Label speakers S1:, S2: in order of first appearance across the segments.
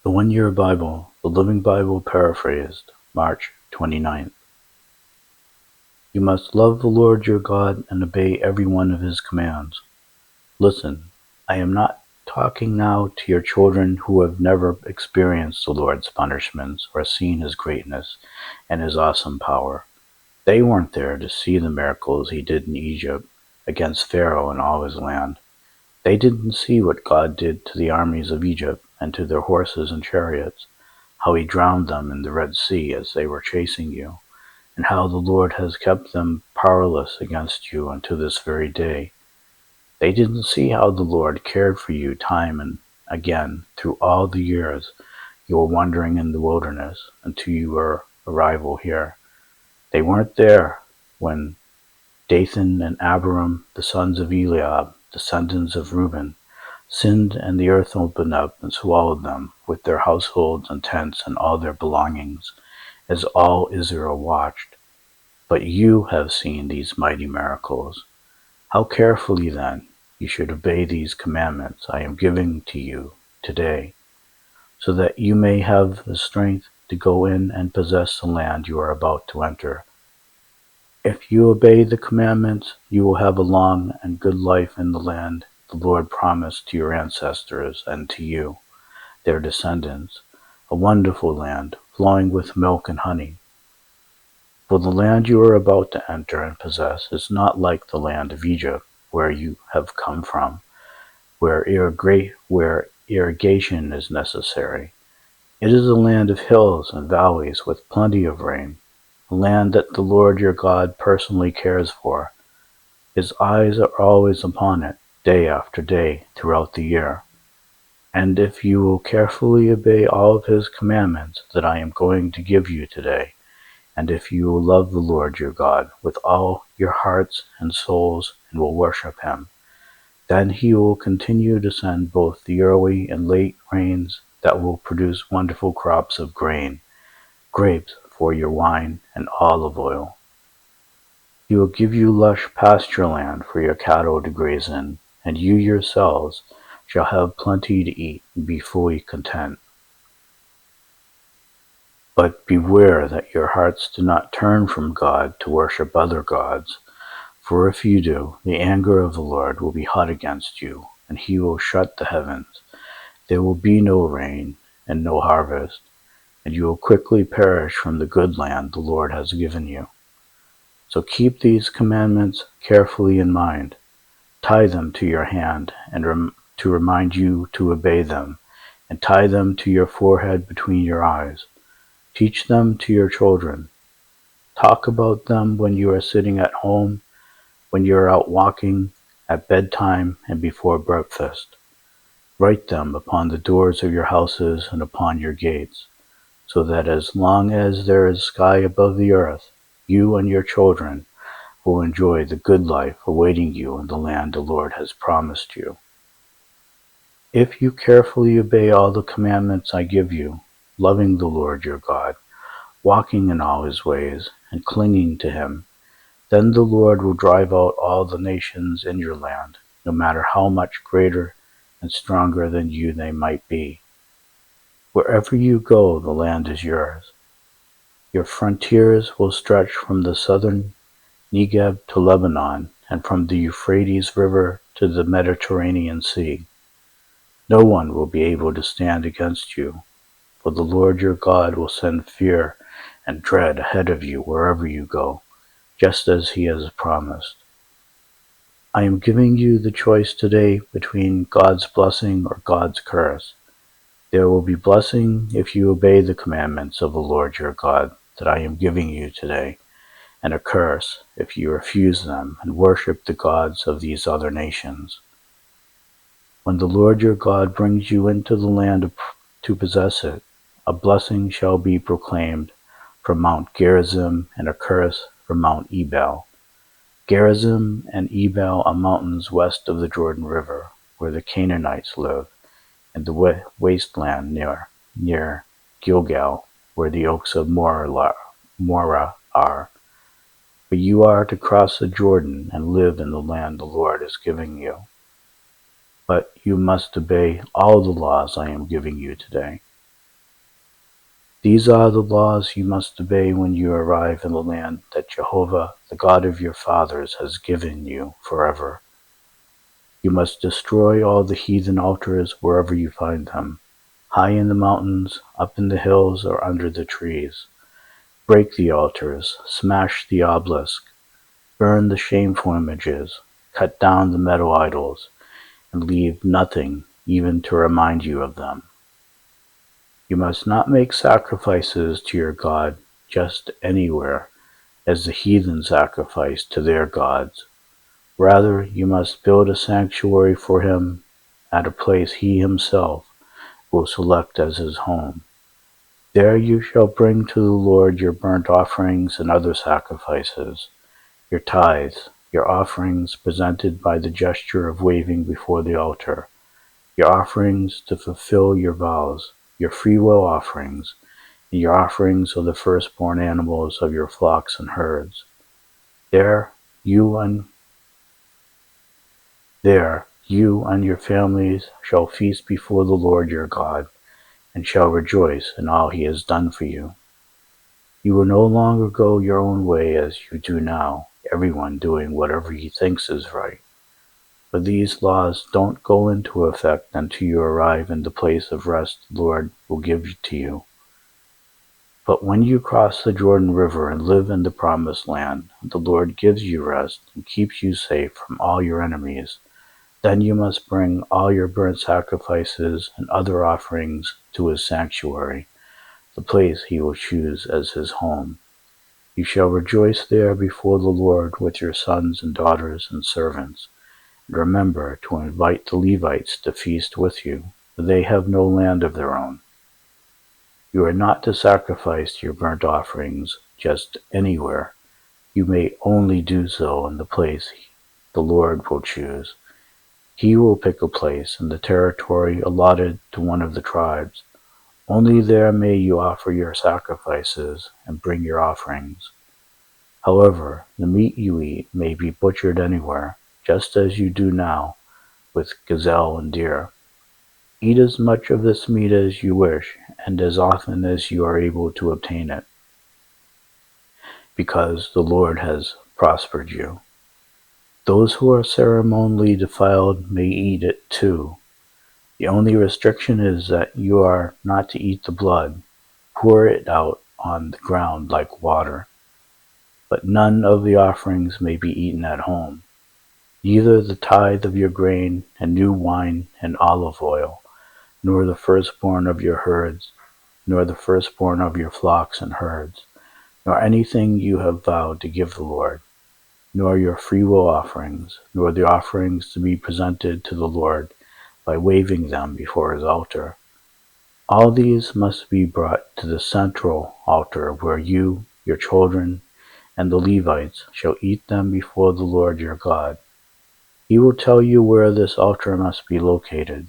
S1: The One Year Bible, the Living Bible Paraphrased, March 29th. You must love the Lord your God and obey every one of his commands. Listen, I am not talking now to your children who have never experienced the Lord's punishments or seen his greatness and his awesome power. They weren't there to see the miracles he did in Egypt against Pharaoh and all his land. They didn't see what God did to the armies of Egypt and to their horses and chariots, how he drowned them in the Red Sea as they were chasing you, and how the Lord has kept them powerless against you unto this very day. They didn't see how the Lord cared for you time and again through all the years you were wandering in the wilderness until your arrival here. They weren't there when Dathan and Abiram, the sons of Eliab, descendants of Reuben, sinned, and the earth opened up and swallowed them, with their households and tents and all their belongings, as all Israel watched. But you have seen these mighty miracles. How carefully, then, you should obey these commandments I am giving to you today, so that you may have the strength to go in and possess the land you are about to enter. If you obey the commandments, you will have a long and good life in the land the Lord promised to your ancestors and to you, their descendants, a wonderful land flowing with milk and honey. For the land you are about to enter and possess is not like the land of Egypt, where you have come from, where irrigation is necessary. It is a land of hills and valleys with plenty of rain, a land that the Lord your God personally cares for. His eyes are always upon it, day after day, throughout the year. And if you will carefully obey all of his commandments that I am going to give you today, and if you will love the Lord your God with all your hearts and souls and will worship him, then he will continue to send both the early and late rains that will produce wonderful crops of grain, grapes for your wine, and olive oil. He will give you lush pasture land for your cattle to graze in, and you yourselves shall have plenty to eat and be fully content. But beware that your hearts do not turn from God to worship other gods, for if you do, the anger of the Lord will be hot against you, and he will shut the heavens. There will be no rain and no harvest, and you will quickly perish from the good land the Lord has given you. So keep these commandments carefully in mind. Tie them to your hand and to remind you to obey them, and tie them to your forehead between your eyes. Teach them to your children. Talk about them when you are sitting at home, when you are out walking, at bedtime, and before breakfast. Write them upon the doors of your houses and upon your gates, so that as long as there is sky above the earth, you and your children will enjoy the good life awaiting you in the land the Lord has promised you. If you carefully obey all the commandments I give you, loving the Lord your God, walking in all his ways, and clinging to him, then the Lord will drive out all the nations in your land, no matter how much greater and stronger than you they might be. Wherever you go, the land is yours. Your frontiers will stretch from the southern Negev to Lebanon, and from the Euphrates River to the Mediterranean Sea. No one will be able to stand against you, for the Lord your God will send fear and dread ahead of you wherever you go, just as he has promised. I am giving you the choice today between God's blessing or God's curse. There will be blessing if you obey the commandments of the Lord your God that I am giving you today, and a curse if you refuse them and worship the gods of these other nations. When the Lord your God brings you into the land to possess it, a blessing shall be proclaimed from Mount Gerizim and a curse from Mount Ebal. Gerizim and Ebal are mountains west of the Jordan River, where the Canaanites live, and the wasteland near Gilgal, where the oaks of Morah are. But you are to cross the Jordan and live in the land the Lord is giving you. But you must obey all the laws I am giving you today. These are the laws you must obey when you arrive in the land that Jehovah, the God of your fathers, has given you forever. You must destroy all the heathen altars wherever you find them, high in the mountains, up in the hills, or under the trees. Break the altars, smash the obelisk, burn the shameful images, cut down the metal idols, and leave nothing even to remind you of them. You must not make sacrifices to your God just anywhere, as the heathen sacrifice to their gods. Rather, you must build a sanctuary for him at a place he himself will select as his home. There you shall bring to the Lord your burnt offerings and other sacrifices, your tithes, your offerings presented by the gesture of waving before the altar, your offerings to fulfill your vows, your freewill offerings, and your offerings of the firstborn animals of your flocks and herds. There you and your families shall feast before the Lord your God, and shall rejoice in all he has done for you. You will no longer go your own way as you do now, everyone doing whatever he thinks is right. For these laws don't go into effect until you arrive in the place of rest the Lord will give to you. But when you cross the Jordan River and live in the promised land, the Lord gives you rest and keeps you safe from all your enemies. Then you must bring all your burnt sacrifices and other offerings to his sanctuary, the place he will choose as his home. You shall rejoice there before the Lord with your sons and daughters and servants. And remember to invite the Levites to feast with you, for they have no land of their own. You are not to sacrifice your burnt offerings just anywhere. You may only do so in the place the Lord will choose. He will pick a place in the territory allotted to one of the tribes. Only there may you offer your sacrifices and bring your offerings. However, the meat you eat may be butchered anywhere, just as you do now with gazelle and deer. Eat as much of this meat as you wish, and as often as you are able to obtain it, because the Lord has prospered you. Those who are ceremonially defiled may eat it too. The only restriction is that you are not to eat the blood. Pour it out on the ground like water. But none of the offerings may be eaten at home, neither the tithe of your grain and new wine and olive oil, nor the firstborn of your herds, nor the firstborn of your flocks and herds, nor anything you have vowed to give the Lord, nor your freewill offerings, nor the offerings to be presented to the Lord by waving them before his altar. All these must be brought to the central altar where you, your children, and the Levites shall eat them before the Lord your God. He will tell you where this altar must be located.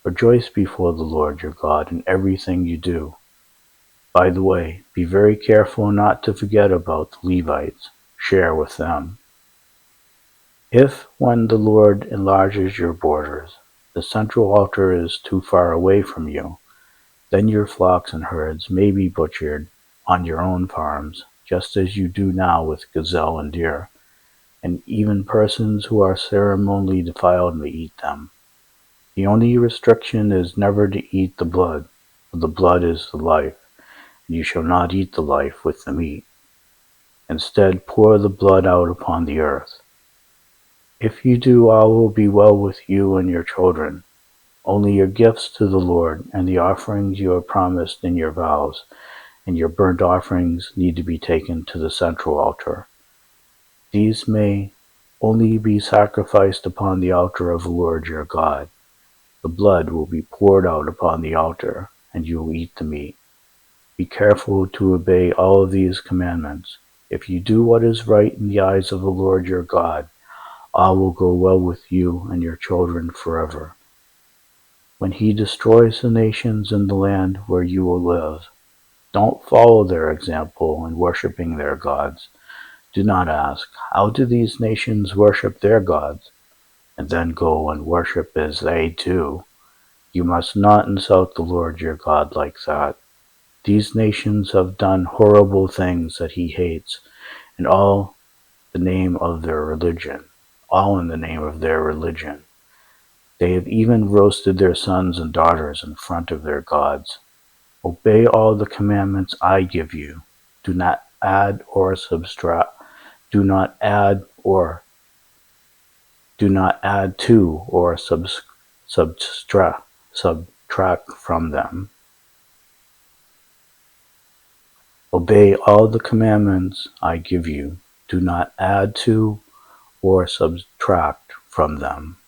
S1: Rejoice before the Lord your God in everything you do. By the way, be very careful not to forget about the Levites. Share with them. If, when the Lord enlarges your borders, the central altar is too far away from you, then your flocks and herds may be butchered on your own farms, just as you do now with gazelle and deer, and even persons who are ceremonially defiled may eat them. The only restriction is never to eat the blood, for the blood is the life, and you shall not eat the life with the meat. Instead, pour the blood out upon the earth. If you do, all will be well with you and your children. Only your gifts to the Lord and the offerings you have promised in your vows and your burnt offerings need to be taken to the central altar. These may only be sacrificed upon the altar of the Lord your God. The blood will be poured out upon the altar, and you will eat the meat. Be careful to obey all of these commandments. If you do what is right in the eyes of the Lord your God, all will go well with you and your children forever. When he destroys the nations in the land where you will live, don't follow their example in worshiping their gods. Do not ask, how do these nations worship their gods? And then go and worship as they do. You must not insult the Lord your God like that. These nations have done horrible things that he hates, and all the name of their religion, all in the name of their religion. They have even roasted their sons and daughters in front of their gods. Obey all the commandments I give you. Do not add or subtract. Do not add or do not add to or subtract from them. Obey all the commandments I give you. Do not add to or subtract from them.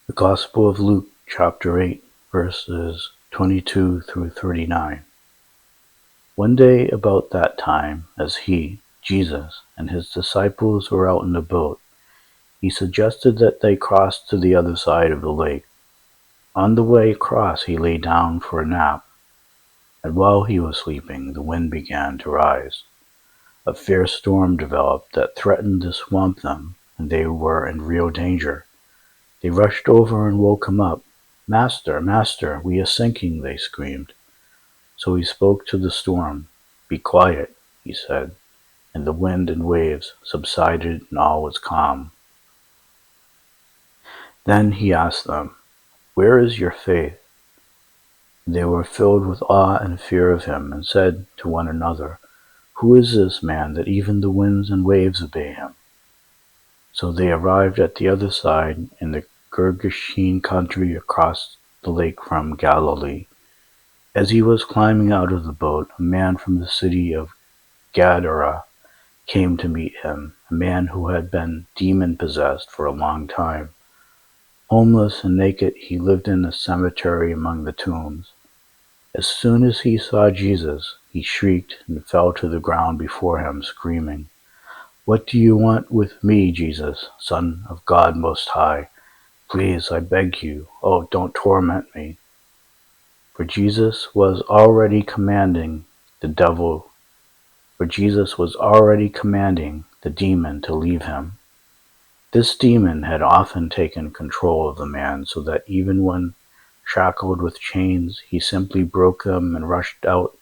S1: The Gospel of Luke, chapter 8, verses 22 through 39. One day about that time, as he, Jesus, and his disciples were out in a boat, he suggested that they cross to the other side of the lake. On the way across he lay down for a nap, and while he was sleeping the wind began to rise. A fierce storm developed that threatened to swamp them, and they were in real danger. They rushed over and woke him up. "Master, Master, we are sinking," they screamed. So he spoke to the storm. "Be quiet," he said, and the wind and waves subsided and all was calm. Then he asked them, "Where is your faith?" And they were filled with awe and fear of him, and said to one another, "Who is this man that even the winds and waves obey him?" So they arrived at the other side in the Gergesene country across the lake from Galilee. As he was climbing out of the boat, a man from the city of Gadara came to meet him, a man who had been demon-possessed for a long time. Homeless and naked, he lived in a cemetery among the tombs. As soon as he saw Jesus, he shrieked and fell to the ground before him, screaming, "What do you want with me, Jesus, Son of God Most High? Please, I beg you, oh, don't torment me." For Jesus was already commanding the demon to leave him. This demon had often taken control of the man, so that even when shackled with chains, he simply broke them and rushed out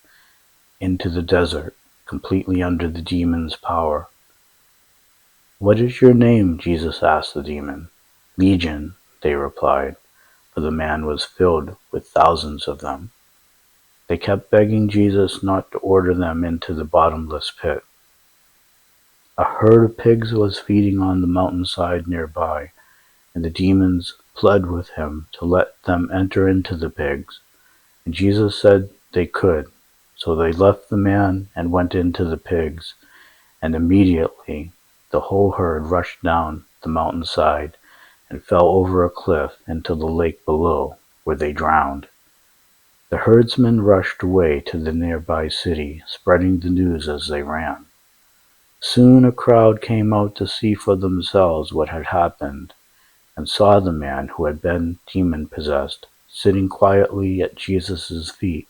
S1: into the desert, completely under the demon's power. "What is your name?" Jesus asked the demon. "Legion," they replied, for the man was filled with thousands of them. They kept begging Jesus not to order them into the bottomless pit. A herd of pigs was feeding on the mountainside nearby, and the demons pled with him to let them enter into the pigs, and Jesus said they could. So they left the man and went into the pigs, and immediately the whole herd rushed down the mountainside and fell over a cliff into the lake below, where they drowned. The herdsmen rushed away to the nearby city, spreading the news as they ran. Soon a crowd came out to see for themselves what had happened, and saw the man who had been demon-possessed sitting quietly at Jesus' feet,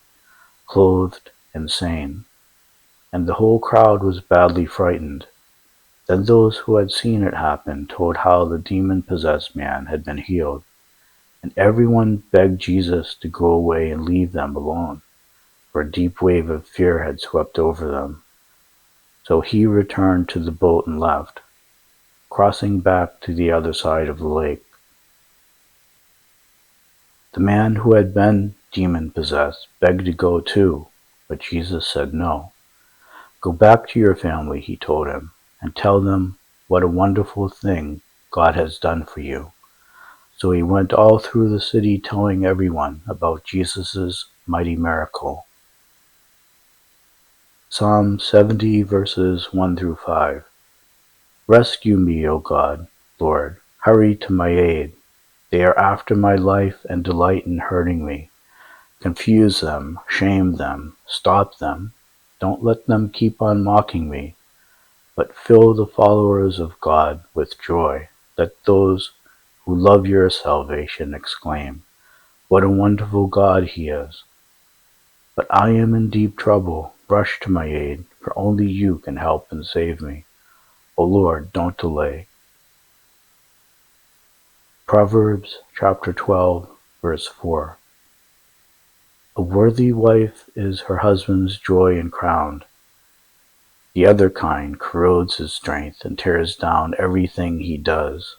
S1: clothed and sane. And the whole crowd was badly frightened. Then those who had seen it happen told how the demon-possessed man had been healed, and everyone begged Jesus to go away and leave them alone, for a deep wave of fear had swept over them. So he returned to the boat and left, crossing back to the other side of the lake. The man who had been demon-possessed begged to go too, but Jesus said no. "Go back to your family," he told him, "and tell them what a wonderful thing God has done for you." So he went all through the city telling everyone about Jesus' mighty miracle. Psalm 70, verses 1 through 5. Rescue me, O God, Lord, hurry to my aid. They are after my life and delight in hurting me. Confuse them, shame them, stop them. Don't let them keep on mocking me, but fill the followers of God with joy. Let those who love your salvation exclaim, "What a wonderful God he is." But I am in deep trouble. Rush to my aid, for only you can help and save me. O Lord, don't delay. Proverbs chapter 12, verse 4. A worthy wife is her husband's joy and crown. The other kind corrodes his strength and tears down everything he does.